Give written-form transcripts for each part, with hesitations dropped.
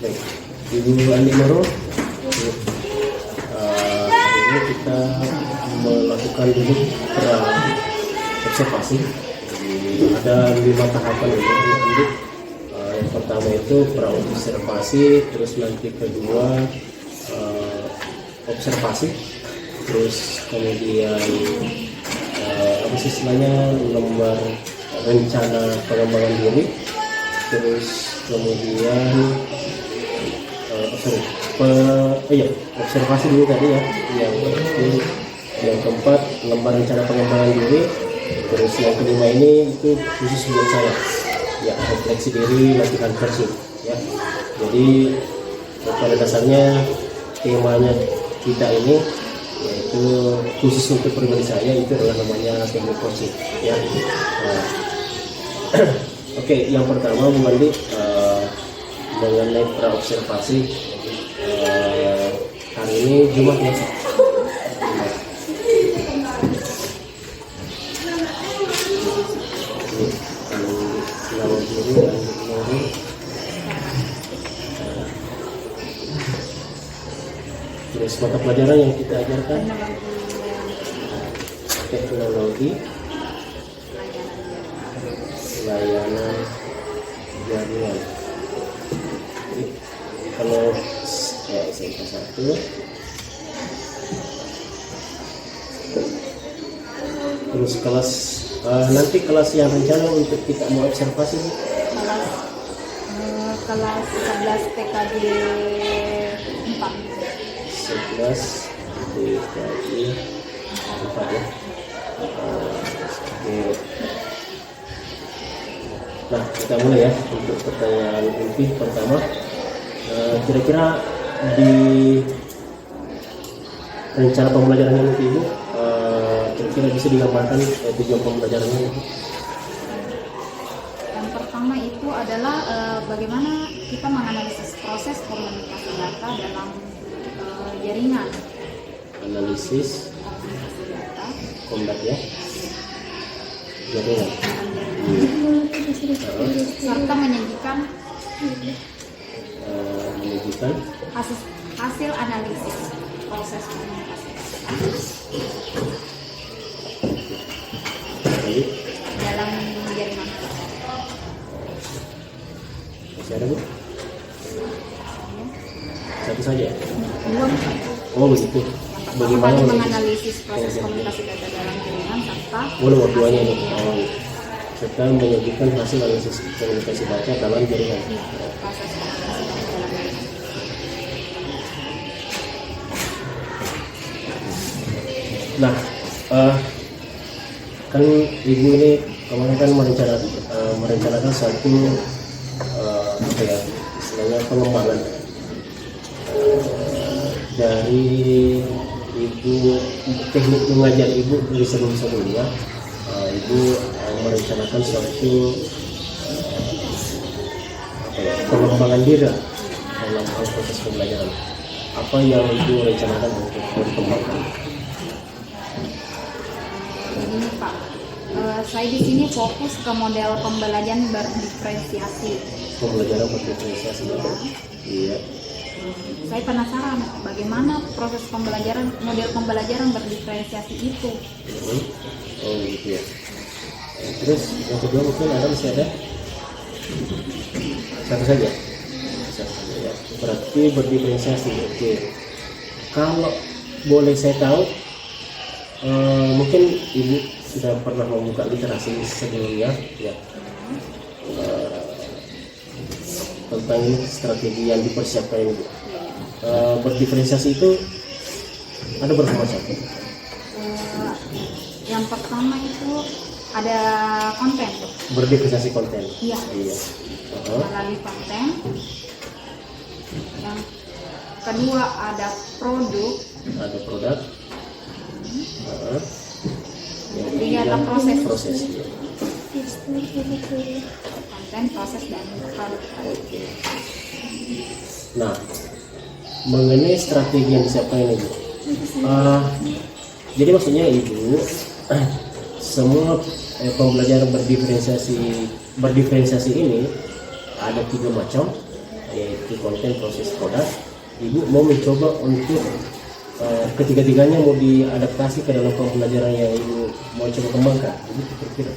Baik, Ibu Andi Moro, hari ini kita melakukan dulu observasi. Ada 5 tahapan ini. Yang pertama itu pra-observasi, terus nanti kedua observasi, terus kemudian apa sih istilahnya, lembar rencana pengembangan diri, terus kemudian observasi dulu tadi ya, yang keempat lembar rencana pengembangan diri, terus yang kelima ini itu khusus buat saya ya, refleksi diri, latihan versi ya. Jadi pada dasarnya temanya kita ini yaitu khusus untuk pribadi saya, itu adalah namanya teknik coaching ya. Oke, yang pertama Bu Andi, mengenai pra-observasi, hari ini Jumat ya. Terus mata pelajaran yang kita ajarkan teknologi layanan jaringan. Jadi, kalau SMK 1, terus kelas nanti kelas yang rencana untuk kita mau observasi kelas 11 TKJ 4. 11 TKJ 4 ya. Oke. Nah, kita mulai ya untuk pertanyaan inti pertama. Kira-kira di rencana pembelajaran yang nanti Ibu, kira-kira bisa digambarkan tujuan pembelajarannya? Yang pertama itu adalah bagaimana kita menganalisis proses komunikasi data dalam jaringan. Analisis Data komdat ya, jaringan. serta menyajikan hasil analisis proses komunikasi Lanjut. dalam jaringan. Masih ada Bu? Satu saja ya? Belum. Oh begitu. Bagaimana menganalisis proses komunikasi data dalam jaringan serta nomor 2-nya ini. Serta menyajikan hasil analisis komunikasi data dalam jaringan. proses komunikasi data dalam jaringan. Nah, kan Ibu ini kemarin kan merencanakan suatu apa ya, istilahnya pengembangan dari Ibu, teknik mengajar Ibu dari sebelum-sebelumnya. Ibu merencanakan suatu apa ya, pengembangan diri dalam proses pembelajaran. Apa yang Ibu rencanakan untuk dikembangkan? Ini Pak, saya di sini fokus ke model pembelajaran berdiferensiasi. Pembelajaran berdiferensiasi ya. Iya. Saya penasaran bagaimana proses pembelajaran, model pembelajaran berdiferensiasi itu. Oh gitu ya. Terus yang kedua mungkin masih ada satu saja. Ya. Berarti berdiferensiasi. Oke. Kalau boleh saya tahu, mungkin Ibu sudah pernah membuka literasi sebelumnya ya, tentang ini strategi yang dipersiapkan ini. Berdiferensiasi itu ada berapa macam? Yang pertama itu ada konten. Berdiferensiasi konten. Iya. Iya. Melalui konten. Yang kedua ada produk. Ada produk. Yang ketiga ada proses. Ya. Konten, proses, dan produk. Oke. Nah, mengenai strategi yang disiapkan ini, Bu. Jadi maksudnya Ibu, semua pembelajaran berdiferensiasi ini ada 3 macam. yaitu konten, proses, produk. Ibu mau mencoba untuk ketiga-tiganya mau diadaptasi ke dalam pembelajaran yang ibu mau coba kembangkan, begitu kira-kira.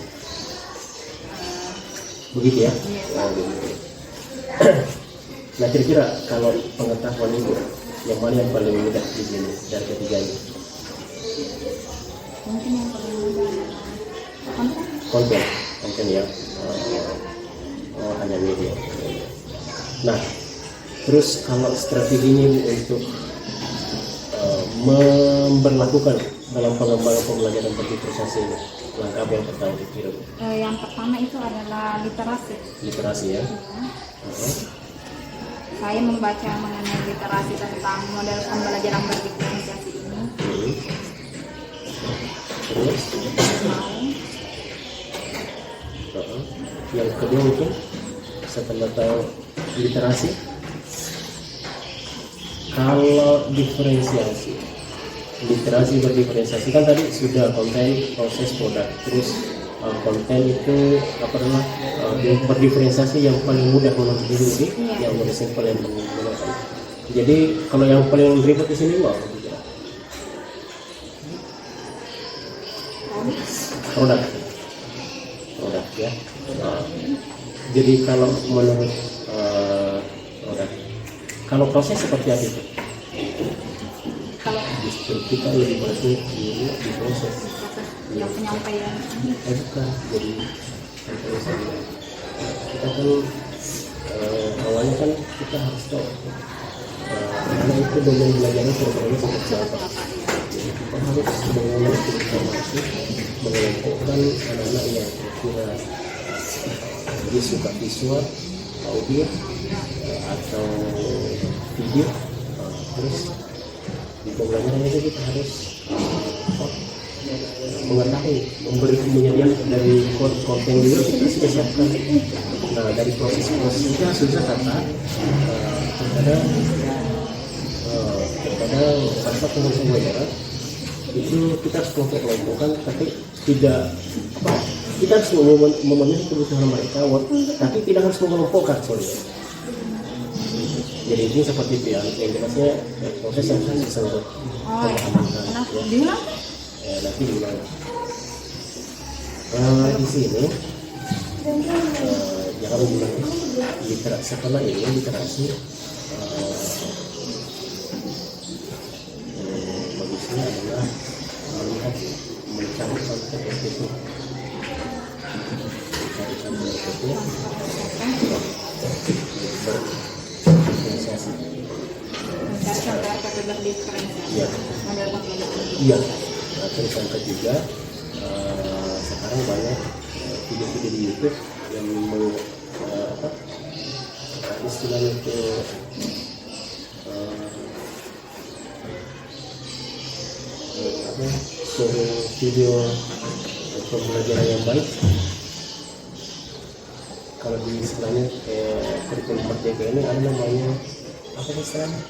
Begitu ya? Nah, begitu. Nah, kira-kira kalau pengetahuan ibu yang mana yang paling mudah di sini dari ketiganya? Mungkin yang paling mudah adalah konten ya. Hanya media. Nah, terus kalau strateginya Bu, untuk memberlakukan dalam pengembangan pembelajaran berdifferensiasi ini, langkah apa yang pertama dikira Bu? yang pertama itu adalah literasi. Literasi ya. Ya. Saya membaca mengenai literasi tentang model pembelajaran berdifferensiasi ini. Terus Mau yang kedua mungkin setelah tahu literasi, kalau diferensiasi, literasi berdiferensiasi kan tadi sudah konten, proses, produk. Terus konten itu apa namanya, berdiferensiasi yang paling mudah menurut diri sih, yang menurut saya paling mudah. Jadi kalau yang paling ribet di sini mau produk ya. Jadi kalau menurut produk, kalau proses seperti apa itu? kalau Justru kita lebih banyak di proses. yang penyampaian Bukan, jadi kita kan awalnya kan kita harus tahu karena itu domain belajarnya sebenarnya seperti apa. Jadi kita harus mengenai informasi, mengelompokkan anak-anak yang kira dia suka visual, audio atau video. Terus di pembelajaran itu kita harus mengetahui, menyediakan dari konten juga kita sudah siapkan. Nah, dari proses-prosesnya sudah kata terkadang saat pembelajaran itu kita harus kelompok-kelompokkan, tapi tidak kita harus memenuhi kebutuhan mereka, tapi tidak harus mengelompokkan soalnya. Jadi ini seperti itu ya, yang jelasnya proses yang harus disebut diulang. Nanti gimana? Di sini jangan bilang literasi, setelah ini literasi bagusnya adalah melihat, mencari contoh SPP, mencari contoh SPP berdiferensiasi. Mencari contoh RPP berdifferensiasi. Iya. Model pembelajaran. Iya. Nah, terus yang ketiga, sekarang banyak video-video di YouTube yang istilahnya itu suruh video pembelajaran yang baik. Kalau di istilahnya kurikulum merdeka ini ada namanya apa istilahnya?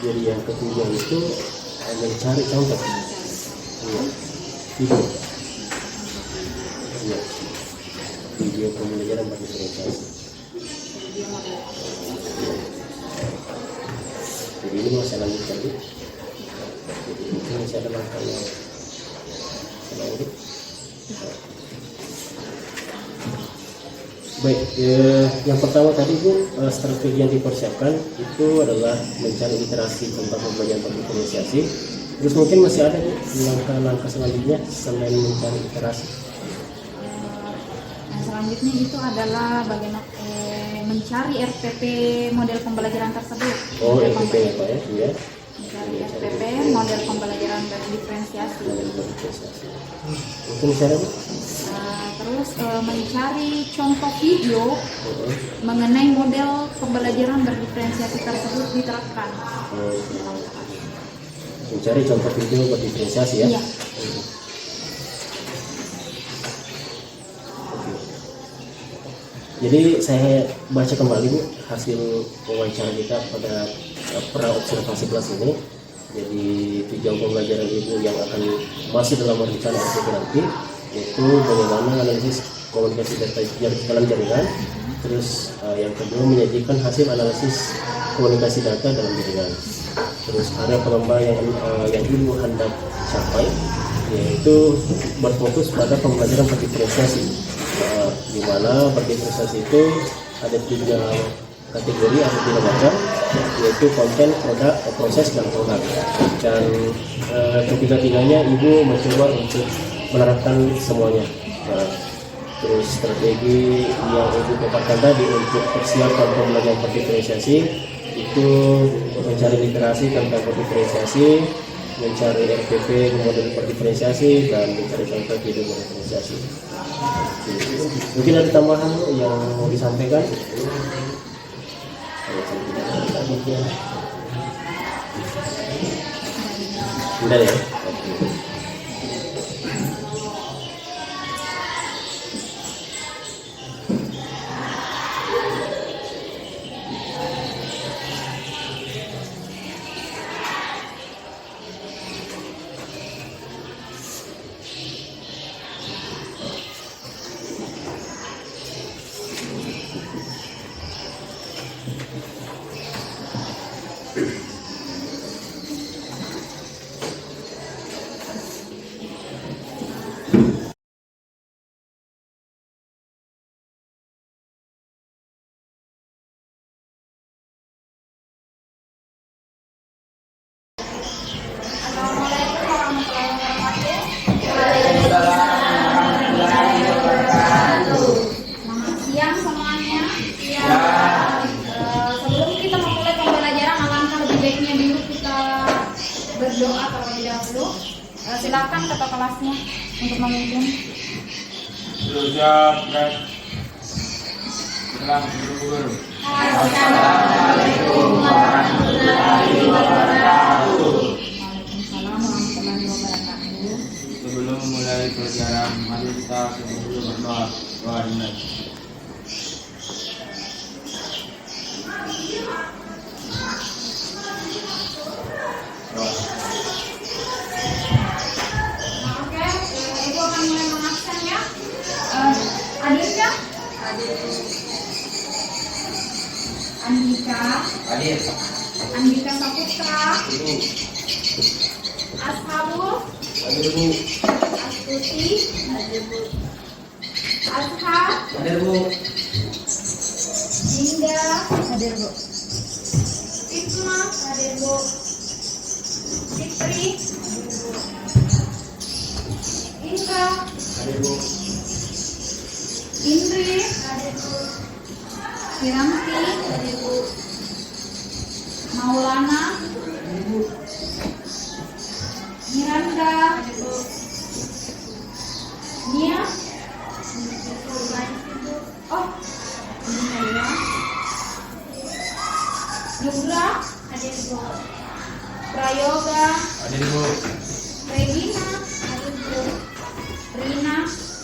Jadi yang ketiga itu mencari contoh. Iya. Iya. Video pembelajaran berdifferensiasi. Jadi ini masih lanjut lagi. Jadi ini masih ada langkah yang selanjutnya. Baik, yang pertama tadi Bu, strategi yang dipersiapkan itu adalah mencari literasi tentang pembelajaran berdifferensiasi. Terus mungkin masih ada langkah-langkah selanjutnya selain mencari literasi. Yang selanjutnya itu adalah bagaimana mencari RPP model pembelajaran tersebut. Oh, RPP ya Pak ya? Iya. Mencari RPP model pembelajaran berdifferensiasi. Mungkin bisa ada Bu? Terus mencari contoh video mengenai model pembelajaran berdifferensiasi tersebut diterapkan. Mencari contoh video berdifferensiasi ya? Iya. Jadi saya baca kembali Bu hasil wawancara kita pada pra observasi kelas ini. Jadi tujuan pembelajaran ibu yang akan masuk dalam rencana RPP nanti yaitu bagaimana analisis komunikasi data dalam jaringan. Terus yang kedua menyajikan hasil analisis komunikasi data dalam jaringan. Terus area pengembangan yang ibu hendak capai yaitu berfokus pada pembelajaran berdiferensiasi, di mana berdiferensiasi itu ada 3 kategori atau 3 macam, yaitu konten, produk, proses, dan produk. Dan ketiga-tiganya ibu mencoba untuk menerapkan semuanya. Terus strategi yang ibu paparkan tadi untuk persiapan pembelajaran berdiferensiasi itu mencari literasi tentang berdiferensiasi, mencari RPP model berdiferensiasi, dan mencari contoh video berdiferensiasi. Mungkin ada tambahan yang mau disampaikan? Sudah ya? Oke. Selamat siang semuanya. Sebelum kita memulai pembelajaran, alangkah lebih baiknya dulu kita berdoa terlebih dahulu. Silakan ketua kelasnya untuk memimpin. Assalamualaikum warahmatullahi wabarakatuh. Waalaikumsalam warahmatullahi wabarakatuh. Sebelum memulai pelajaran, mari kita dulu berdoa. Doa dimulai. Oke, Ibu akan mulai mengabsen ya. Aditya? Andika. Hadir. Andika Saputra. Ibu. Ashabul. Hadir, Bu. Astuti. Ashar. Hadir, Bu. Dinda. Hadir, Bu. Fitma. Hadir, Bu. Fitri. Hadir, Bu. Indra. Hadir, Bu. Indri. Hadir, Bu. Kiranti. Hadir, Bu. Maulana. Miranda. Hadir, Bu. Nia. Oh, ini saya. Nugra. Hadir, Bu. Prayoga. Hadir, Bu. Regina. Hadir, Bu. Rina.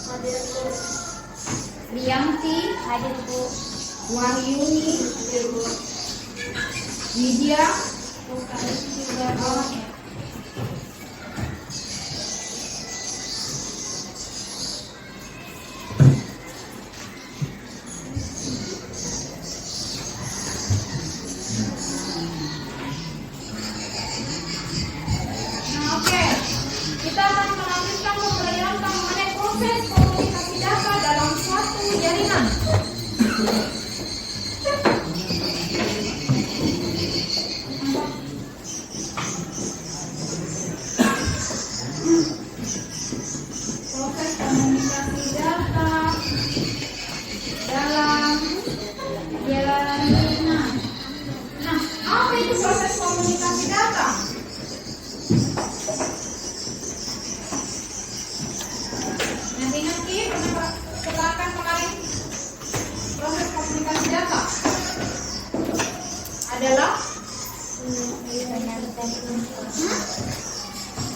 Hadir, Bu. Rianti. Hadir, Bu. Wahyuni. Hadir, Bu. Lydia. Hadir juga, Bu. Nah, oke. Kita akan melanjutkan pembelajaran mengenai proses komunikasi data dalam suatu jaringan. Proses komunikasi data dalam jaringan. Nah, apa itu proses komunikasi data? Nanti pernah katakan kemarin proses komunikasi data adalah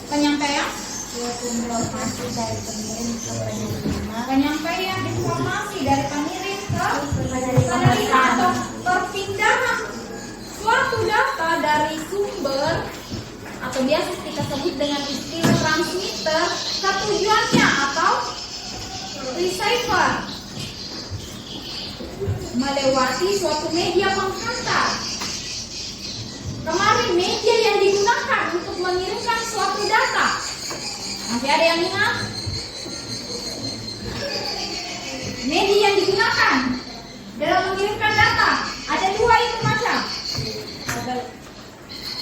penyampaian informasi dari pengirim ke penerima, penyampaian informasi dari pengirim ke penerima penerima atau perpindahan suatu data dari sumber atau biasa kita sebut dengan istilah transmitter ke tujuannya atau receiver melewati suatu media penghantar. Kemarin media yang digunakan untuk mengirimkan suatu data, masih ada yang ingat? Media yang digunakan dalam mengirimkan data ada dua itu macam.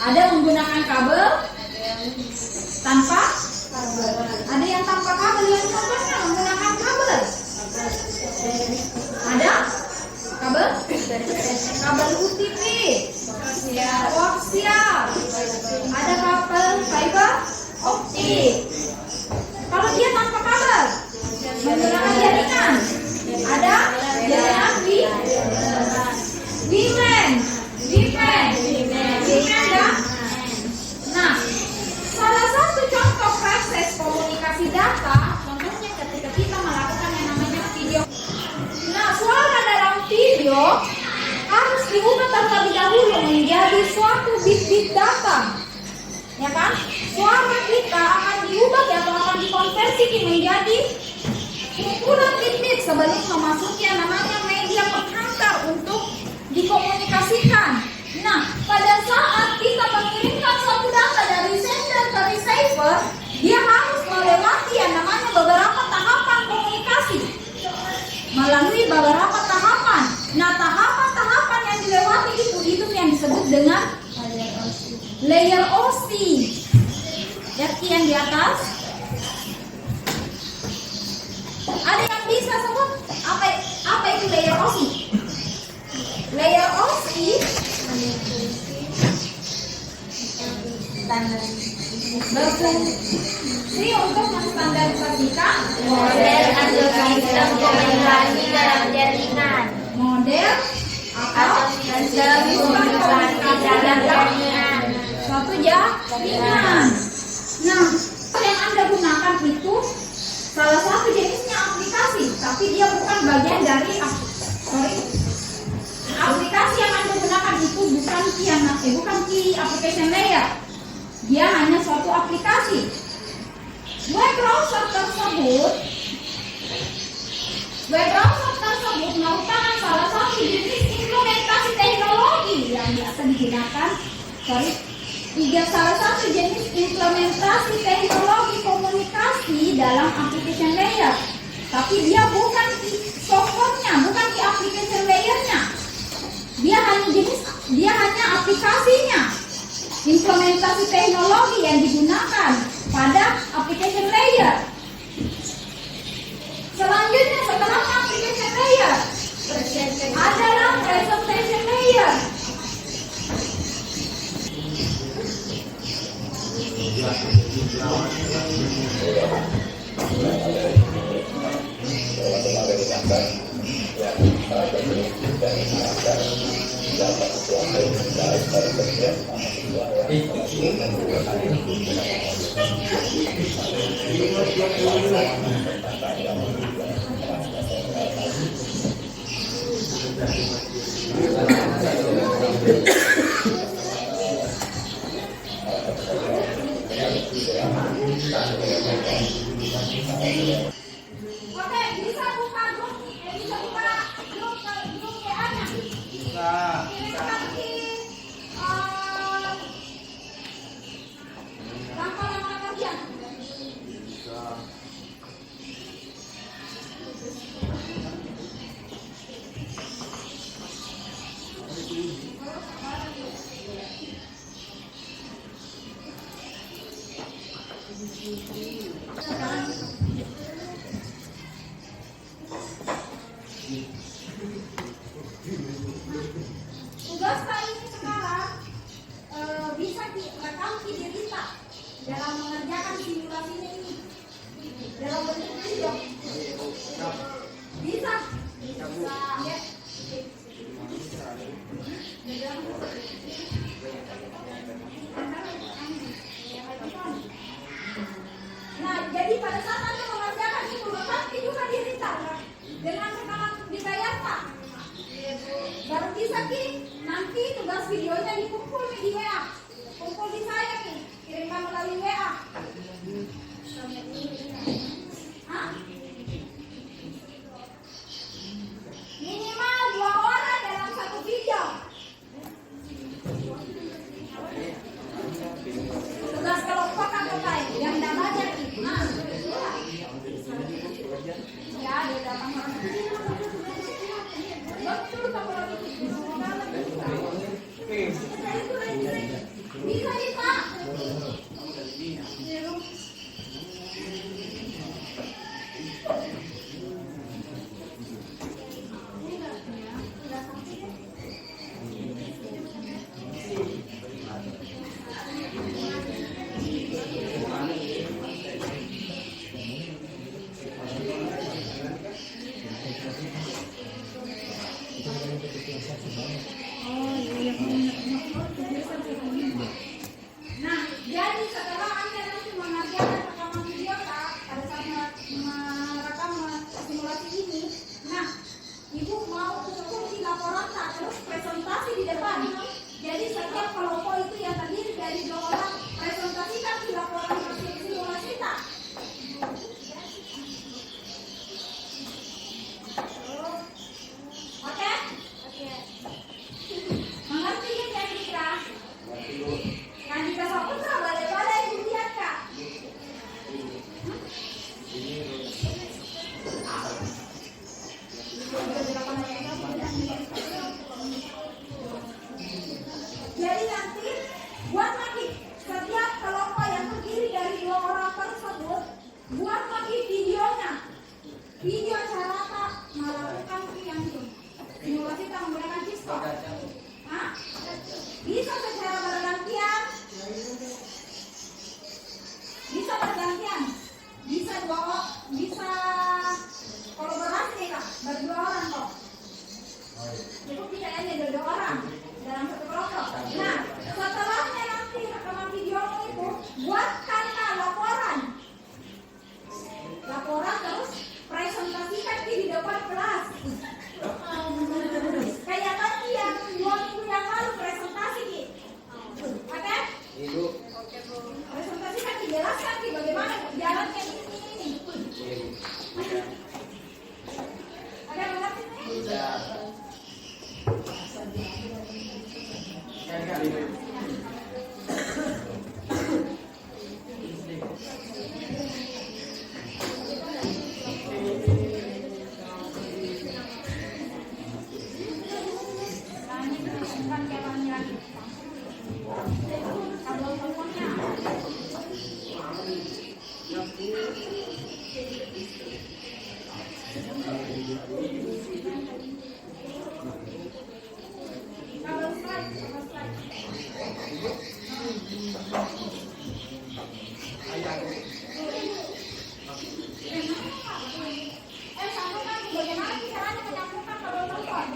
Ada menggunakan kabel, tanpa kabel. Ada yang tanpa kabel, yang contohnya menggunakan kabel. Ada kabel, kabel UTP, koaksial. Ada kabel fiber optik. Kalau dia tanpa kabel, menggunakan jaringan. Ada jaringan WLAN. Nah, salah satu contoh proses komunikasi data, contohnya ketika kita melakukan yang namanya video. Nah, suara dalam video harus diubah terlebih dahulu menjadi suatu bit-bit data, ya kan? Suara kita akan diubah atau akan dikonversi menjadi kumpulan bit-bit sebelum memasuki yang namanya media penghantar untuk dikomunikasikan. Nah, pada saat kita mengirimkan suatu data dari sender ke receiver, dia harus melewati yang namanya beberapa tahapan komunikasi. Melalui beberapa tahapan. Nah, tahapan-tahapan yang dilewati itu yang disebut dengan layer OSI. Lihat yang di atas. Ada yang bisa sebut apa itu layer OSI? Layer OSI berfungsi untuk menstandarisasikan Model atau sistem komunikasi dalam jaringan. model atau Sistem komunikasi dalam jaringan. suatu jaringan. Nah, yang Anda gunakan itu salah satu jenisnya aplikasi, tapi dia bukan bagian dari aplikasi yang Anda gunakan itu bukan key application layer. Dia hanya suatu aplikasi. Web browser tersebut merupakan salah satu jenis implementasi teknologi yang biasa digunakan. Salah satu jenis implementasi teknologi komunikasi dalam application layer. Tapi dia bukan di software-nya, bukan di application layer-nya. Dia hanya aplikasinya. Implementasi teknologi yang digunakan pada application layer. Selanjutnya setelah application layer adalah presentation layer. Oke, bisa buka grup WA-nya. Kirimkan di langkah-langkah kalian. Tugas kali ini sekarang bisa direkam diderita dalam mengerjakan simulasinya ini dalam bentuk video. Bisa? Bisa. Ya. Nah, jadi pada saat Anda mengerjakan itu, nanti juga diderita dengan rekaman dibayar. Baru bisa nanti tugas videonya dikumpul di WA, kumpul di saya nih. kirimkan melalui WA. Hah? Minimal 2 orang dalam satu video. Tugas kelompok atau lain yang namanya ya dia datang orang betul kamu lagi bisa bisa. Nah, jadi setelah Anda nanti mengerjakan rekaman video Kak, pada saat merekam simulasi ini, nah, Ibu mau ikuti laporan Kak, terus presentasi di depan. Jadi setiap kelompok itu yang terdiri dari 2 orang, presentasikan di laporan simulasi Kak. Oke? Mengerti ya Kandika? Kandika Saputra balai-balai Ibu lihat Kak. Jadi nanti buat lagi setiap kelompok yang terdiri dari 2 orang tersebut, buat lagi videonya. Video cara Kak melakukan yang itu. Simulasi Kak menggunakan pistol. Hah? Bisa secara bergantian. Bisa bergantian. Bisa 2 orang. Bisa kolaborasi nih Kak. Berdua orang kok. Cukup tidak hanya 2 orang dalam satu kelompok. Nah, setelahnya nanti rekaman video itu buatkan Kak laporan. Laporan terus presentasikan di depan kelas. Kayak tadi yang 2 minggu yang lalu presentasi Ki. Oke? Ibu. Presentasikan dijelaskan Ki bagaimana jalannya ini. Ada mengerti nih? Bisa. Sambungkan bagaimana caranya menyambungkan kalau nonton.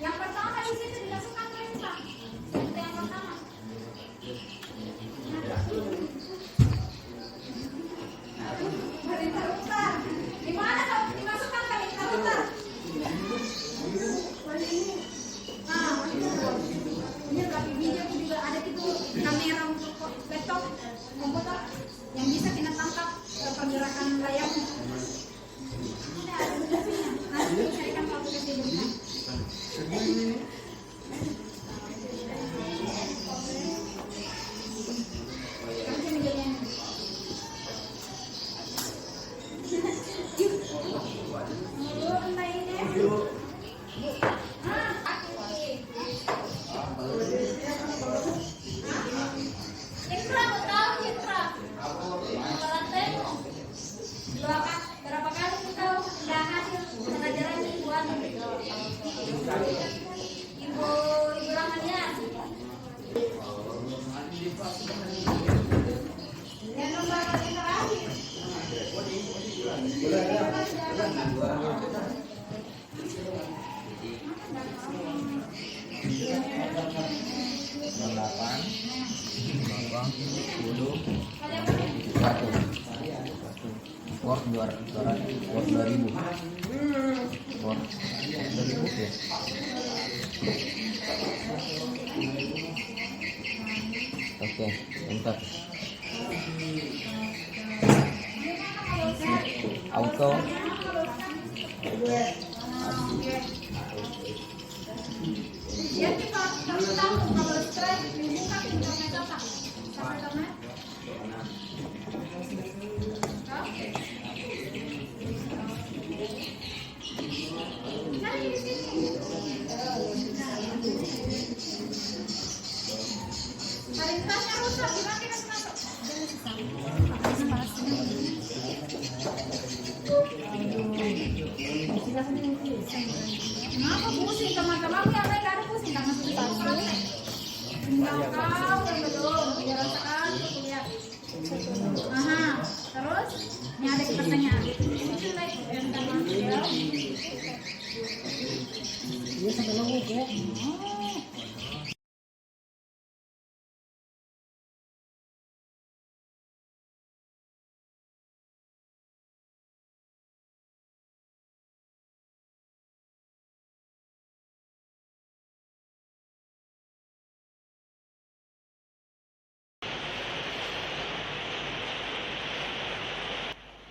Yang pertama di situ dimasukkan perintah. Itu yang pertama. Perintah rutar. Di mana kalau dimasukkan perintah rutar? Nah, ini berarti video juga ada itu kamera untuk laptop, komputer yang bisa kita tangkap pergerakan layarnya. Ada videonya. Nanti carikan aplikasi dulu. Berapa kali kita udah hasil pelajaran mingguan? Word 2000. Word 2000 ya. Oke, bentar. Auto. Jadi kalau tahu kalau strike dibuka internet apa? Internet? Perintahnya rusak, gimana kita masuk? Kenapa pusing teman-teman? Yang lain ada pusing karena sudah selesai. Tinggal kau yang belum, biar rasakan lihat. Aha, terus ini ada pertanyaan. Ini like dan ya. Ini sampai nunggu ya.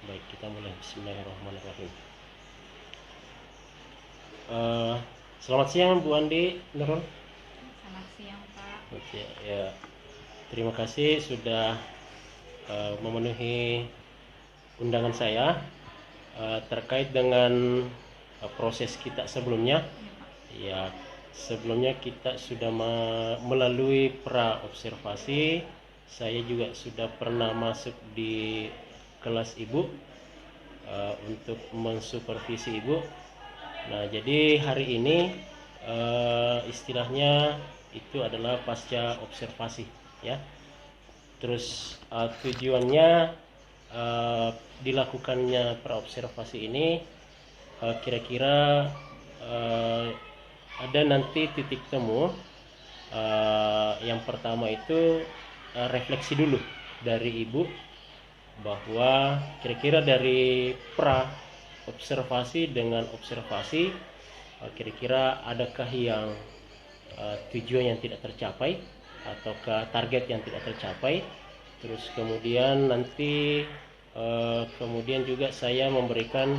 Baik, kita mulai. Bismillahirrahmanirrahim. Selamat siang Bu Andi Nurul. Selamat siang Pak. Oke, ya. Terima kasih sudah memenuhi undangan saya terkait dengan proses kita sebelumnya. Ya, sebelumnya kita sudah melalui pra observasi. Saya juga sudah pernah masuk di kelas ibu untuk mensupervisi ibu. Nah, jadi hari ini istilahnya itu adalah pasca observasi, ya. Terus tujuannya dilakukannya pra observasi ini kira-kira ada nanti titik temu. Yang pertama itu refleksi dulu dari ibu bahwa kira-kira dari pra observasi dengan observasi kira-kira adakah yang tujuan yang tidak tercapai ataukah target yang tidak tercapai. Terus kemudian nanti kemudian juga saya memberikan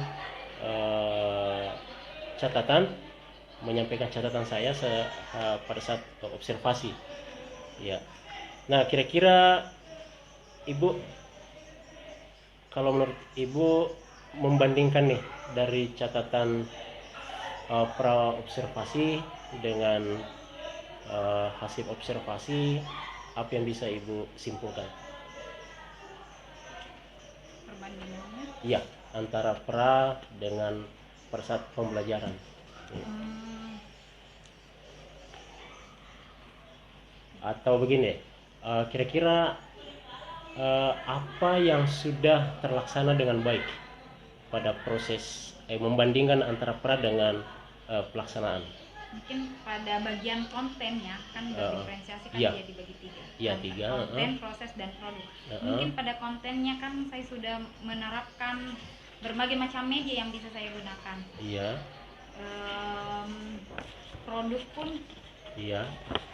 catatan, menyampaikan catatan saya pada saat observasi, ya. Nah, kira-kira ibu, kalau menurut ibu membandingkan nih dari catatan pra observasi dengan hasil observasi, apa yang bisa ibu simpulkan? Perbandingannya? Iya, antara pra dengan pada saat pembelajaran. Atau begini, kira-kira apa yang sudah terlaksana dengan baik pada proses membandingkan antara pra dengan pelaksanaan? Mungkin pada bagian kontennya kan berdiferensiasi kan, iya. dia dibagi tiga. Iya, tiga. Konten, proses, dan produk. Mungkin pada kontennya kan saya sudah menerapkan berbagai macam media yang bisa saya gunakan. Iya. Produk pun Iya.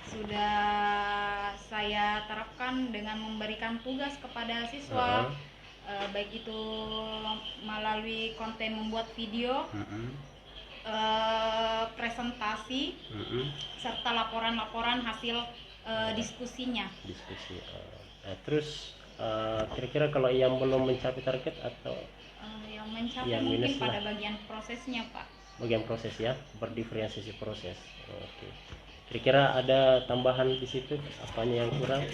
sudah saya terapkan dengan memberikan tugas kepada siswa, baik itu melalui konten membuat video, presentasi, serta laporan-laporan hasil diskusinya. Diskusi. Terus kira-kira kalau yang belum mencapai target atau yang mencapai yang mungkin minus pada lah. bagian prosesnya, Pak. Bagian proses, ya, berdiferensiasi proses. Oke. Kira-kira ada tambahan di situ, apanya yang kurang?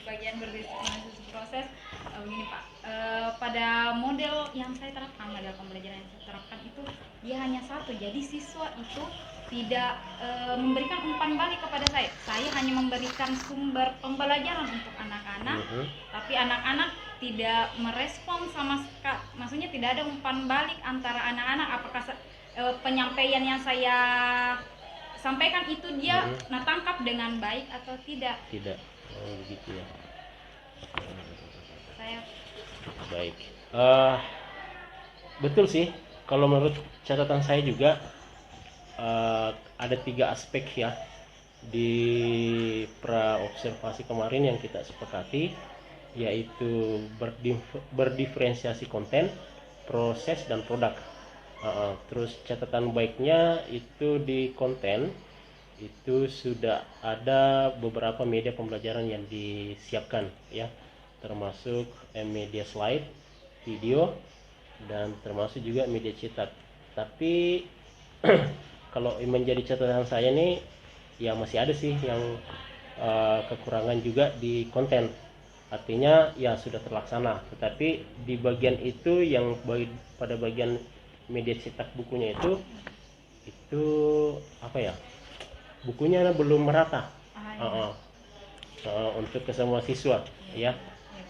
Bagian berdiferensiasi proses, begini Pak, pada model yang saya terapkan, model pembelajaran yang saya terapkan itu dia hanya satu, jadi siswa itu tidak memberikan umpan balik kepada saya hanya memberikan sumber pembelajaran untuk anak-anak, tapi anak-anak tidak merespon sama sekali, maksudnya tidak ada umpan balik antara anak-anak apakah penyampaian yang saya sampaikan itu dia tangkap dengan baik atau tidak. Tidak. Begitu ya. Saya Baik. betul sih. Kalau menurut catatan saya juga ada 3 aspek ya di pra observasi kemarin yang kita sepakati, yaitu berdiferensiasi konten, proses, dan produk. Terus catatan baiknya itu di konten itu sudah ada beberapa media pembelajaran yang disiapkan ya, termasuk media slide, video, dan termasuk juga media cetak. Tapi kalau menjadi catatan saya nih ya masih ada sih yang kekurangan juga di konten. Artinya ya sudah terlaksana, tetapi di bagian itu yang pada bagian media cetak bukunya itu apa ya, bukunya belum merata untuk ke semua siswa ya.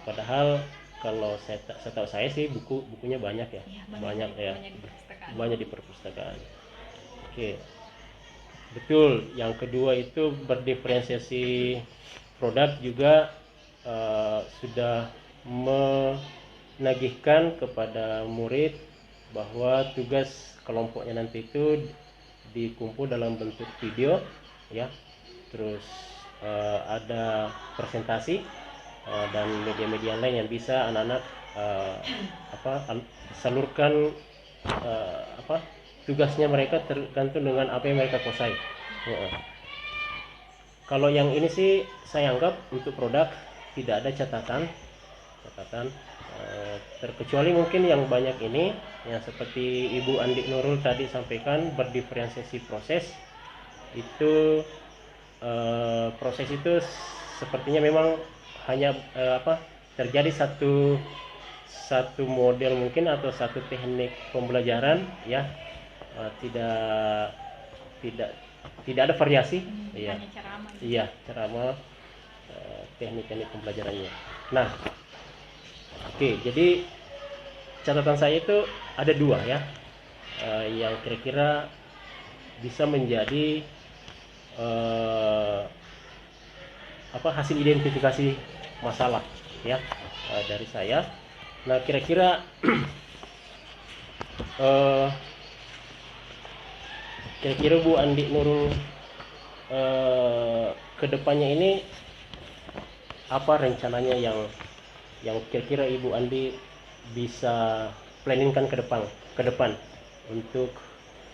Padahal kalau setahu saya sih bukunya banyak ya, banyak ya, banyak di perpustakaan. Oke, betul. Yang kedua itu berdiferensiasi produk juga sudah menagihkan kepada murid bahwa tugas kelompoknya nanti itu dikumpul dalam bentuk video ya, terus ada presentasi dan media-media lain yang bisa anak-anak salurkan tugasnya mereka tergantung dengan apa yang mereka kuasai. Kalau yang ini sih saya anggap untuk produk tidak ada catatan terkecuali mungkin yang banyak ini yang seperti Ibu Andi Nurul tadi sampaikan, berdiferensiasi proses itu. Proses itu sepertinya memang hanya terjadi satu model mungkin atau satu teknik pembelajaran ya, tidak ada variasi. Iya, ceramah, teknik-teknik pembelajarannya. Nah, oke, jadi catatan saya itu ada 2 ya, yang kira-kira bisa menjadi hasil identifikasi masalah ya dari saya. Nah, kira-kira Bu Andi Nurul kedepannya ini apa rencananya yang kira-kira Ibu Andi bisa planningkan ke depan untuk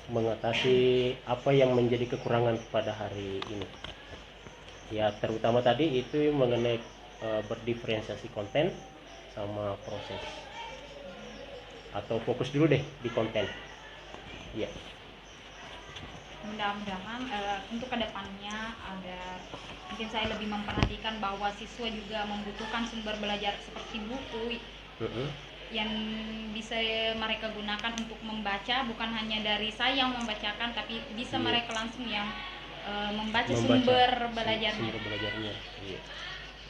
mengatasi apa yang menjadi kekurangan pada hari ini ya, terutama tadi itu mengenai berdiferensiasi konten sama proses, atau fokus dulu deh di konten ya. Mudah-mudahan untuk kedepannya agar mungkin saya lebih memperhatikan bahwa siswa juga membutuhkan sumber belajar seperti buku yang bisa mereka gunakan untuk membaca, bukan hanya dari saya yang membacakan, tapi bisa mereka langsung yang membaca sumber belajarnya. Iya.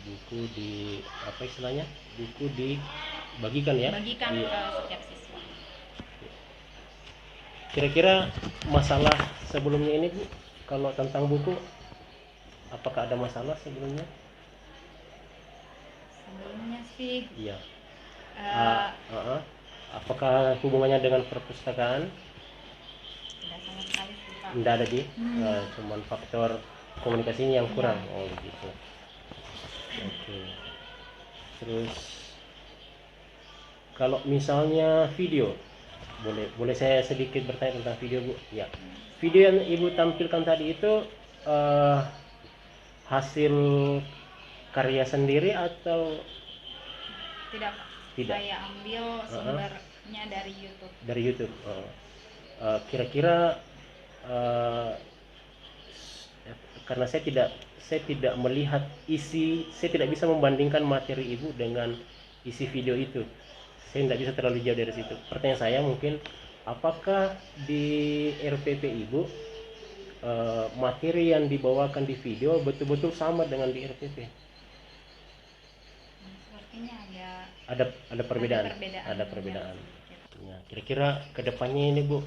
Buku di apa istilahnya? Buku dibagikan ya? Bagikan ke setiap siswa. Kira-kira masalah sebelumnya ini Bu, kalau tentang buku apakah ada masalah sebelumnya? Sebelumnya sih. Iya. Apakah hubungannya dengan perpustakaan? Tidak sama sekali sih, Pak. Tidak ada cuman faktor komunikasinya yang kurang. Oh begitu. Oke. Terus kalau misalnya video, boleh saya sedikit bertanya tentang video Bu? Ya. Video yang Ibu tampilkan tadi itu hasil karya sendiri atau tidak, Pak? Tidak. Saya ambil sumbernya dari YouTube. Dari YouTube. Kira-kira karena saya tidak melihat isi, saya tidak bisa membandingkan materi Ibu dengan isi video itu. Saya tidak bisa terlalu jauh dari situ. Pertanyaan saya mungkin, apakah di RPP Ibu materi yang dibawakan di video betul-betul sama dengan di RPP? Ada perbedaan. Ada perbedaan. Ya, kira-kira kedepannya ini Bu,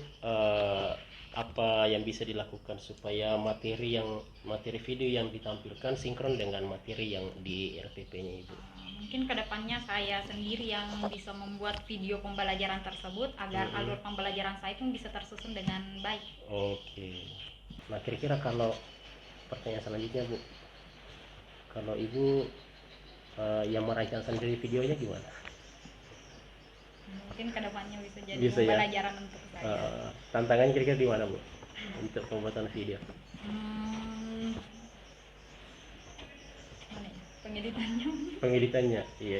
apa yang bisa dilakukan supaya materi video yang ditampilkan sinkron dengan materi yang di RPP-nya Ibu? Mungkin kedepannya saya sendiri yang bisa membuat video pembelajaran tersebut agar alur pembelajaran saya pun bisa tersusun dengan baik. Oke. Nah, kira-kira kalau pertanyaan selanjutnya, Bu, kalau Ibu yang merancang sendiri videonya gimana? Mungkin kedepannya bisa jadi Bisa ya? pembelajaran untuk saya. Tantangannya kira-kira di mana, Bu, untuk pembuatan video? Mana ya? Pengeditannya. Pengeditannya, iya.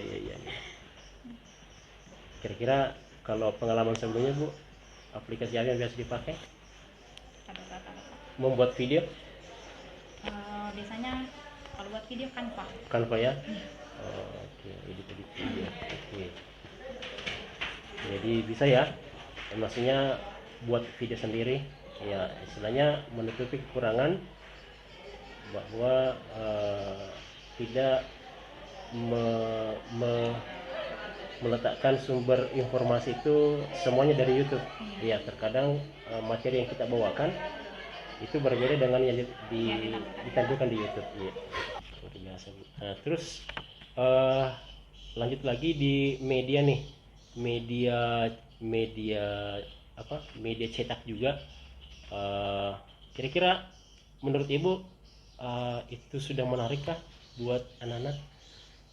Kira-kira kalau pengalaman sebelumnya, Bu, aplikasi apa yang biasa dipakai Ada rata-rata. membuat video? Biasanya kalau buat video Canva ya? Oke, edit video. Oke. Jadi bisa ya, maksudnya buat video sendiri, ya istilahnya menutupi kekurangan bahwa tidak meletakkan sumber informasi itu semuanya dari YouTube. Ya, terkadang materi yang kita bawakan itu berbeda dengan yang ditampilkan di YouTube. Ya. Biasa. Nah, terus lanjut lagi di media nih, media cetak juga. Kira-kira menurut Ibu itu sudah menarikkah buat anak-anak?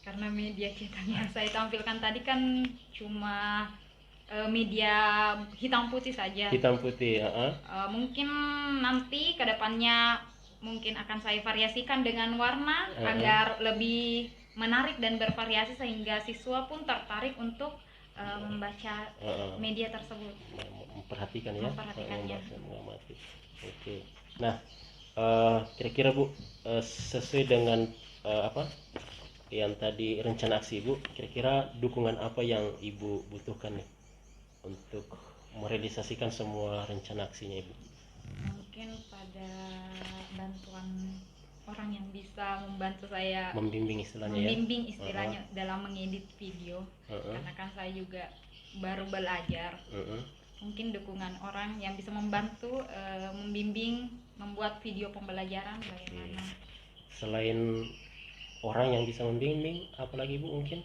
Karena media cetak yang saya tampilkan tadi kan cuma media hitam putih saja. Hitam putih, Mungkin nanti kedepannya mungkin akan saya variasikan dengan warna agar lebih menarik dan bervariasi sehingga siswa pun tertarik untuk membaca media tersebut. Memperhatikan ya. Memperhatikannya. Mengamati. Oke. Nah, kira-kira Bu, sesuai dengan apa yang tadi rencana aksi Ibu, kira-kira dukungan apa yang Ibu butuhkan nih untuk merealisasikan semua rencana aksinya Ibu? Mungkin pada bantuan orang yang bisa membantu saya, membimbing istilahnya, dalam mengedit video. Karena kan saya juga baru belajar. Mungkin dukungan orang yang bisa membantu membimbing membuat video pembelajaran bagaimana. Selain orang yang bisa membimbing, apalagi Bu mungkin?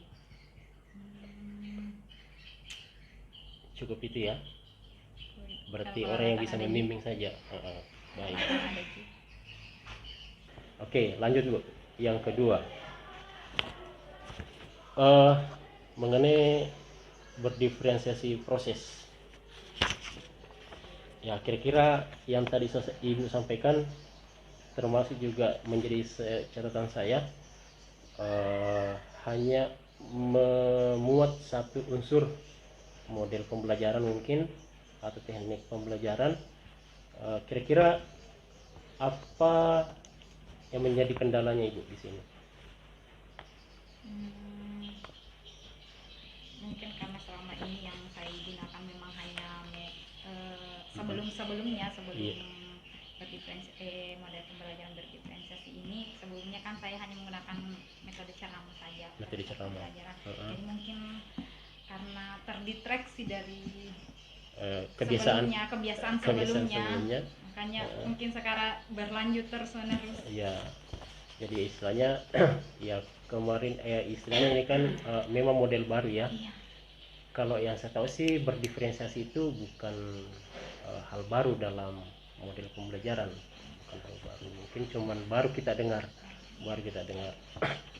Cukup itu ya. Berarti Kalau orang yang bisa ada membimbing saja. Baik. Ada sih. Oke, lanjut Bu. Yang kedua, mengenai berdiferensiasi proses. Ya, kira-kira yang tadi Ibu sampaikan termasuk juga menjadi catatan saya, hanya memuat satu unsur model pembelajaran mungkin atau teknik pembelajaran. Kira-kira apa yang menjadi kendalanya Ibu di sini? Mungkin karena selama ini yang saya gunakan memang hanya sebelum model pembelajaran berdiferensiasi ini, sebelumnya kan saya hanya menggunakan metode ceramah saja. Metode ceramah. Jadi mungkin karena terdistraksi dari kebiasaan sebelumnya, makanya mungkin sekarang berlanjut terus menerus. Ya, jadi istilahnya ya kemarin istilahnya ini kan memang model baru ya. Iya. Kalau yang saya tahu sih berdiferensiasi itu bukan hal baru dalam model pembelajaran, bukan hal baru, mungkin cuman baru kita dengar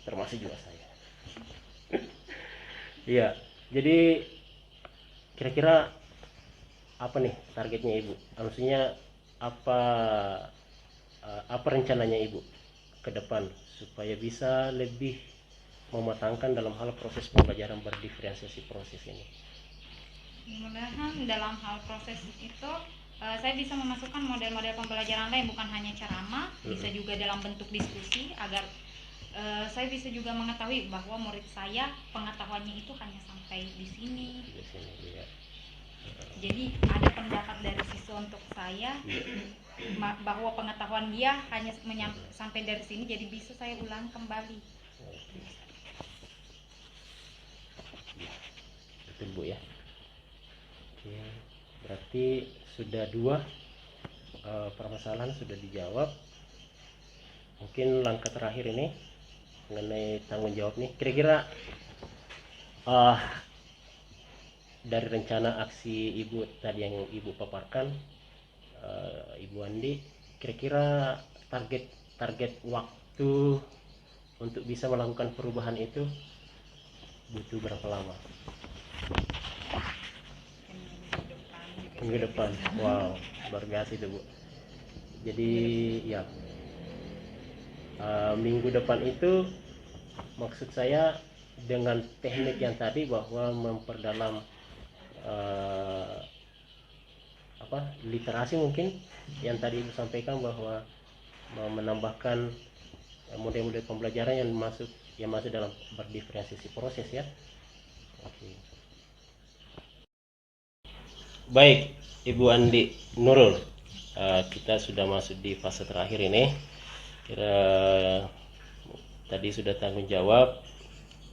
termasuk juga saya. Iya, jadi kira-kira apa nih targetnya Ibu? Maksudnya apa rencananya Ibu ke depan supaya bisa lebih mematangkan dalam hal proses pembelajaran berdiferensiasi proses ini? Mudah-mudahan dalam hal proses itu saya bisa memasukkan model-model pembelajaran lain, bukan hanya ceramah, bisa juga dalam bentuk diskusi agar saya bisa juga mengetahui bahwa murid saya pengetahuannya itu hanya sampai di sini. Ya. Jadi ada pendapat dari siswa untuk saya bahwa pengetahuan dia hanya sampai dari sini, jadi bisa saya ulang kembali. Betul Bu ya. Oke, berarti sudah 2 permasalahan sudah dijawab. Mungkin langkah terakhir ini mengenai tanggung jawab nih. Kira-kira eh, dari rencana aksi Ibu tadi yang Ibu paparkan, Ibu Andi, kira-kira target waktu untuk bisa melakukan perubahan itu butuh berapa lama? Minggu depan. Wow, luar biasa itu, Bu. Jadi ya, minggu depan itu maksud saya dengan teknik yang tadi, bahwa memperdalam literasi mungkin yang tadi Ibu sampaikan, bahwa menambahkan model-model pembelajaran yang masuk dalam berdiferensiasi proses ya. Oke. Baik, Ibu Andi Nurul, kita sudah masuk di fase terakhir ini. Kira tadi sudah tanggung jawab,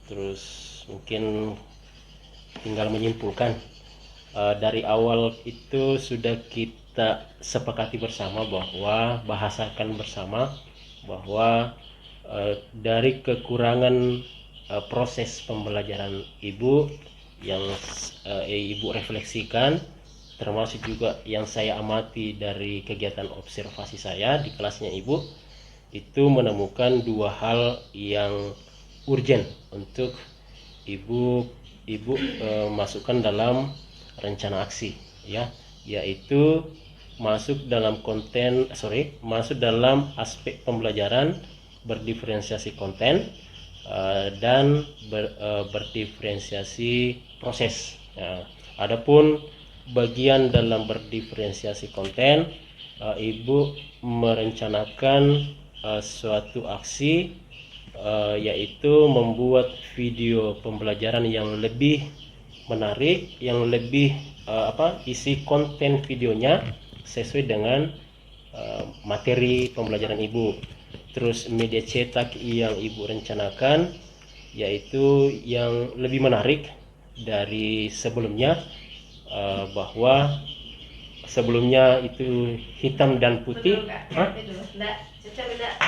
terus mungkin tinggal menyimpulkan. Dari awal itu sudah kita sepakati bersama bahwa bahasakan bersama bahwa dari kekurangan proses pembelajaran Ibu yang Ibu refleksikan, termasuk juga yang saya amati dari kegiatan observasi saya di kelasnya Ibu, itu menemukan dua hal yang urgent untuk Ibu masukkan dalam rencana aksi ya, yaitu masuk dalam aspek pembelajaran berdiferensiasi konten dan berdiferensiasi proses. Adapun bagian dalam berdiferensiasi konten, Ibu merencanakan suatu aksi, yaitu membuat video pembelajaran yang lebih menarik, yang lebih isi konten videonya sesuai dengan materi pembelajaran Ibu. Terus media cetak yang Ibu rencanakan yaitu yang lebih menarik dari sebelumnya, bahwa sebelumnya itu hitam dan putih.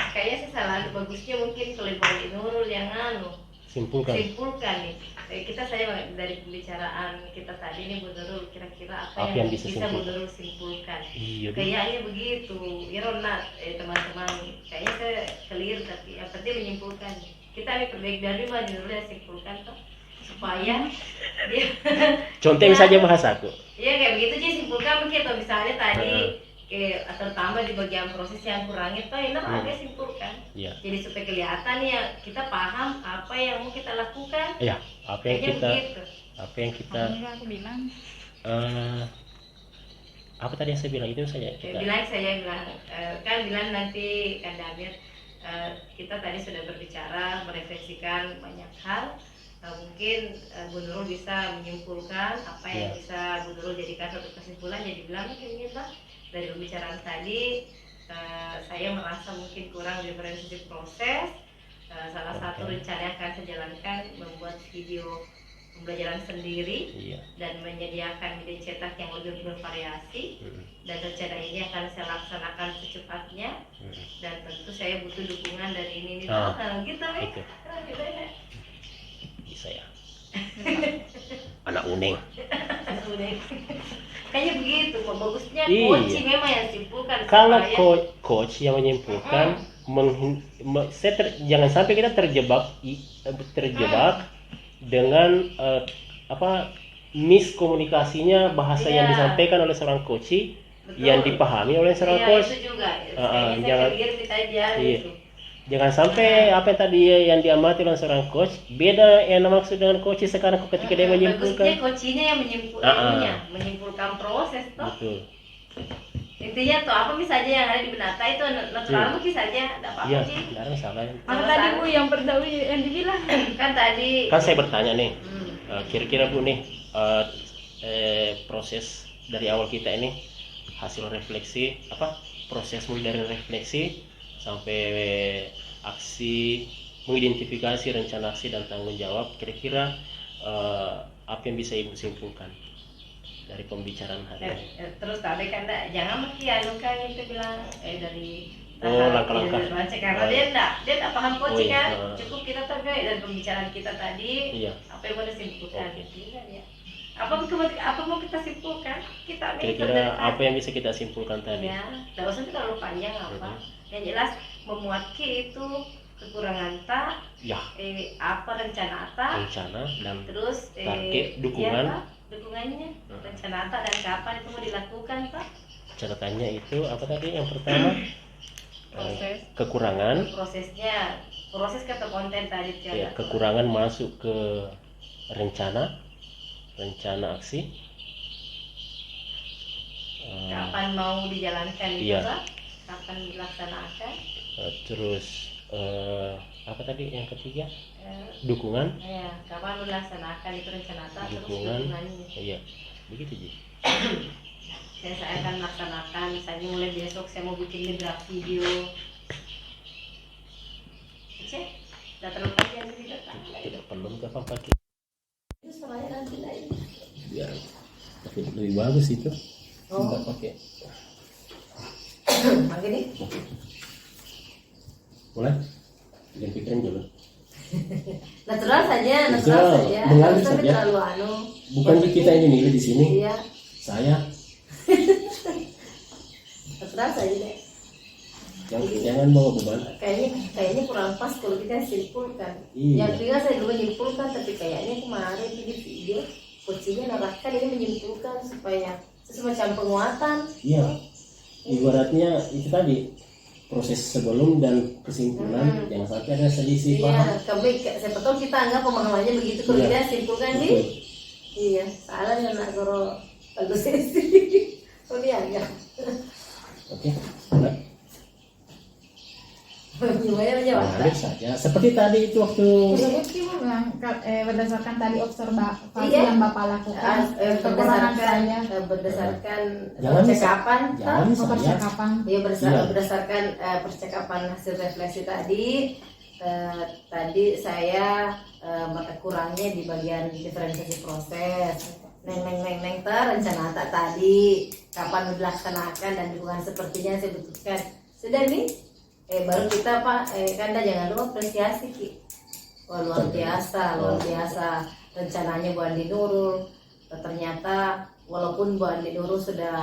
Kayaknya sih salah, bagusnya mungkin kalau Ibu Nurul yang simpulkan nih. Saya dari pembicaraan kita tadi nih, Bu Nurul, kira-kira apa yang bisa Bu Nurul simpulkan? Iya, kayaknya begitu. Ya Ronat, teman-teman, kayaknya saya clear, tapi yang penting menyimpulkan. Kita nih perbaiki dari Bu Nurul yang simpulkan toh, supaya dia contoh saja bahasaku. Iya kayak begitu sih, simpulkan mungkin, atau misalnya tadi atau tambah di bagian proses yang kurang itu enak agak simpulkan. Ya. Jadi supaya kelihatan ya kita paham apa yang mau kita lakukan. Ya, apa yang kita aku bilang. Apa tadi yang saya bilang itu saya bilang nanti kan Damir, kita tadi sudah berbicara, merefleksikan banyak hal. Mungkin Bu Nurul bisa menyimpulkan apa yang bisa Bu Nurul jadikan suatu kesimpulan. Jadi bilang mungkin Bang, dari pembicaraan tadi saya merasa mungkin kurang diferensiasi proses. Salah satu rencana yang akan saya jalankan membuat video pembelajaran sendiri dan menyediakan media cetak yang lebih bervariasi, dan rencana ini akan saya laksanakan secepatnya, dan tentu saya butuh dukungan dari ini gitu bisa ya. Anak uneng. Kayaknya begitu kok, bagusnya coach memang yang simpulkan. Kalau coach yang menyimpulkan, jangan sampai kita terjebak dengan miskomunikasinya bahasa yang disampaikan oleh seorang coach yang dipahami oleh seorang coach. Itu juga. Jangan sampai apa yang tadi yang diamati oleh seorang coach beda yang maksud dengan coach sekarang ketika dia menyimpulkan. Bagusnya coachnya yang menyimpulkan proses toh. Betul. Intinya tuh apa misalnya yang ada di Benata itu natural mungkin saja, tidak apa-apa. Iya, tidak ada masalah. Mana tadi Bu yang perdahulu yang dibilang? Kan saya bertanya nih, kira-kira Bu nih proses dari awal kita ini hasil refleksi proses mulai dari refleksi sampai aksi, mengidentifikasi rencana aksi dan tanggung jawab, kira-kira apa yang bisa Ibu simpulkan dari pembicaraan hari ini? Terus tadi kan jangan maki kan itu bilang dari langkah-langkah. Karena dia enggak paham coaching iya. kan. Cukup kita terkait dari pembicaraan kita tadi. Iya. Apa yang mau disimpulkan? Oke. Tidak ya. Apa mau kita simpulkan? Kita ambil Kira-kira dari apa yang bisa kita simpulkan tadi? ya, tidak usah terlalu panjang apa. Yang jelas memuat Ki itu kekurangan tak, Ya, apa rencana tak, rencana dan terus target, dukungan. iya, Pak, dukungannya, rencana tak dan kapan itu mau dilakukan Pak. Catatannya itu apa tadi? Yang pertama kekurangan. Proses kata konten tadi Ya, kekurangan masuk ke rencana aksi. Kapan mau dijalankan itu Iya. Pak? Kapan dilaksanakan? Terus apa tadi yang ketiga? Dukungan. Ya, kapan dilaksanakan itu rencana tak, terus Dukungan. dukungannya. Iya, begitu Ji. Saya akan melaksanakan, misalnya mulai besok saya mau bikin draft video. Cek, tidak terlalu panjang tidak Pak? Tidak perlu gampang pakai. Itu soalnya nanti lagi. Biar tapi lebih bagus itu. Tidak pakai. Begini. Mulai. Jangan pikirin dulu. Natural saja. Mengalir Jangan saja. terlalu Bukan kita ini milih di sini. Iya, Saya. natural saja deh. Jangan bawa beban. Kayaknya kurang pas kalau kita simpulkan. Iya. Yang ketiga saya dulu menyimpulkan, tapi kayaknya kemarin di video coachingnya narahkan ini menyimpulkan supaya semacam penguatan. Iya. Ibaratnya itu tadi proses sebelum dan kesimpulan, jangan sampai ada selisih paham. Iya, tapi siapa tahu kita anggap pemahamannya begitu kalau Iya. kita simpulkan Betul. nih. Iya, salah ya nak kalau bagus sih. Oh dia enggak. Oke. Mulai. Gimana jawab? Mengalir saja. Seperti tadi itu waktu Bukti berdasarkan tadi observasi Iya. yang Bapak lakukan, kekurangan saya, berdasarkan Jangan percakapan, jangan saya. percakapan. dia Iya. berdasarkan percakapan hasil refleksi tadi. Tadi saya mata kurangnya di bagian diferensiasi proses. Neng rencana tak tadi kapan dilaksanakan dan dukungan sepertinya saya butuhkan. Sudah nih, baru kita Pak, Kanda jangan lupa apresiasi Ki. Wah, luar biasa rencananya Bu Andi Nurul. Ternyata walaupun Bu Andi Nurul sudah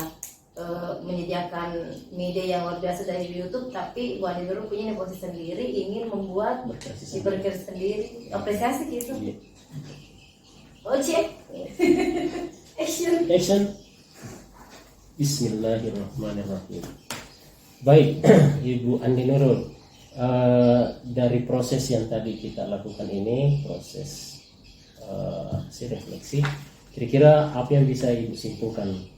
menyediakan media yang luar biasa dari YouTube, tapi Bu Andi Nurul punya posisi sendiri ingin membuat berkreasi sendiri. Apresiasi gitu. Iya. Oke. Action. Bismillahirrahmanirrahim. Baik, Ibu Andi Nurul, dari proses yang tadi kita lakukan ini, proses hasil refleksi, kira-kira apa yang bisa Ibu simpulkan?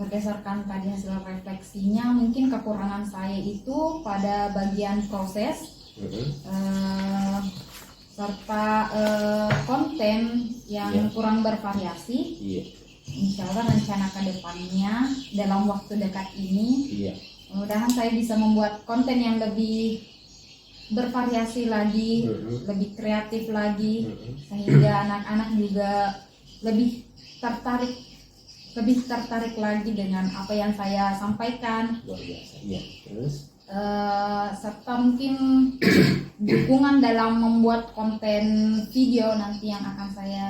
Berdasarkan tadi hasil refleksinya, mungkin kekurangan saya itu pada bagian proses serta konten yang Iya. kurang bervariasi. Iya, Insya Allah rencana ke depannya dalam waktu dekat ini, iya, mudah-mudahan saya bisa membuat konten yang lebih bervariasi lagi, lebih kreatif lagi, sehingga anak-anak juga lebih tertarik lagi dengan apa yang saya sampaikan. luar biasa. Iya, terus? Serta mungkin dukungan dalam membuat konten video nanti yang akan saya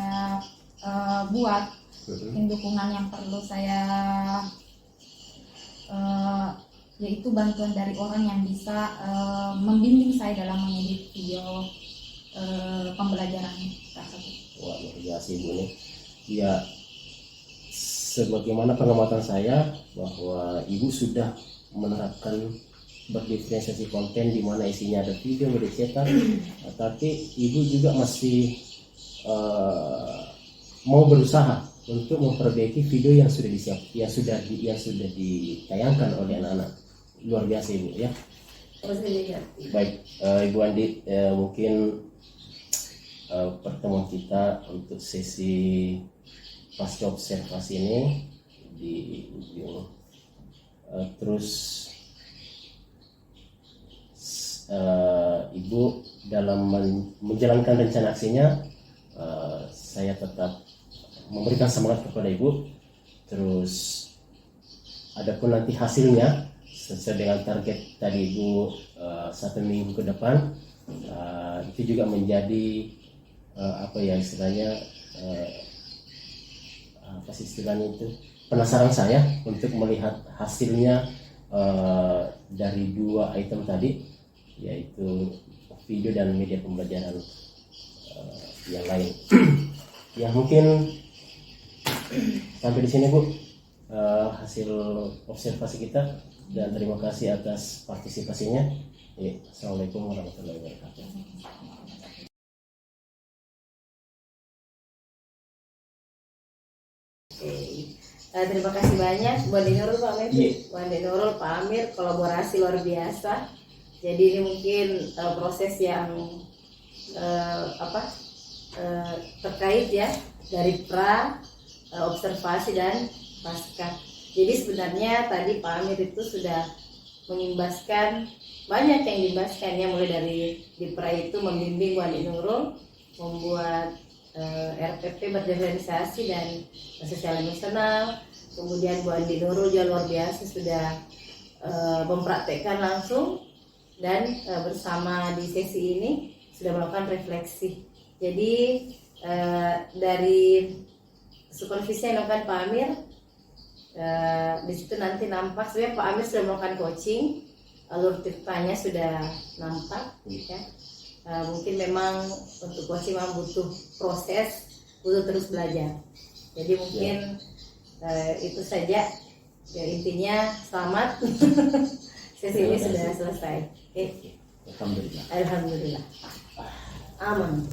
buat. Mungkin dukungan yang perlu saya yaitu bantuan dari orang yang bisa membimbing saya dalam mengedit video pembelajaran tersebut. Wah, luar biasa Ibu nih. Ya, sebagaimana pengamatan saya bahwa Ibu sudah menerapkan berdiferensiasi konten di mana isinya ada video yang dicetak, tapi Ibu juga masih mau berusaha untuk memperbaiki video yang sudah ditayangkan oleh anak-anak. Luar biasa Ibu ya. Baik, Ibu Andi, mungkin pertemuan kita untuk sesi pasca observasi ini di ujung. Terus Ibu dalam menjalankan rencana aksinya, saya tetap memberikan semangat kepada Ibu. Terus adapun nanti hasilnya sesuai dengan target tadi Ibu 1 minggu ke depan, itu juga menjadi apa ya istilahnya, apa sih istilahnya itu, penasaran saya untuk melihat hasilnya dari 2 item tadi, yaitu video dan media pembelajaran yang lain. Ya mungkin sampai di sini Bu hasil observasi kita, dan terima kasih atas partisipasinya. Assalamualaikum warahmatullahi wabarakatuh. Terima kasih banyak Bu Andi Nurul, Pak Amir. Iya. Bu Andi Nurul, Pak Amir, kolaborasi luar biasa. Jadi ini mungkin proses yang terkait ya dari observasi dan pasca. Jadi sebenarnya tadi Pak Amir itu sudah mengimbaskan, banyak yang diimbaskan ya, mulai dari di pra itu membimbing Bu Andi Nurul membuat RPP berdiferensiasi dan sosial emosional. Kemudian Bu Andi Nurul juga luar biasa sudah mempraktekkan langsung, dan bersama di sesi ini sudah melakukan refleksi. Jadi dari supervisi yang dilakukan Pak Amir, di situ nanti nampak sebenarnya Pak Amir sudah melakukan coaching, alur ceritanya sudah nampak ya. Mungkin memang untuk coaching memang butuh proses, butuh terus belajar. Jadi mungkin itu saja ya, intinya selamat. Sesi ini sudah selesai. Alhamdulillah. Aman.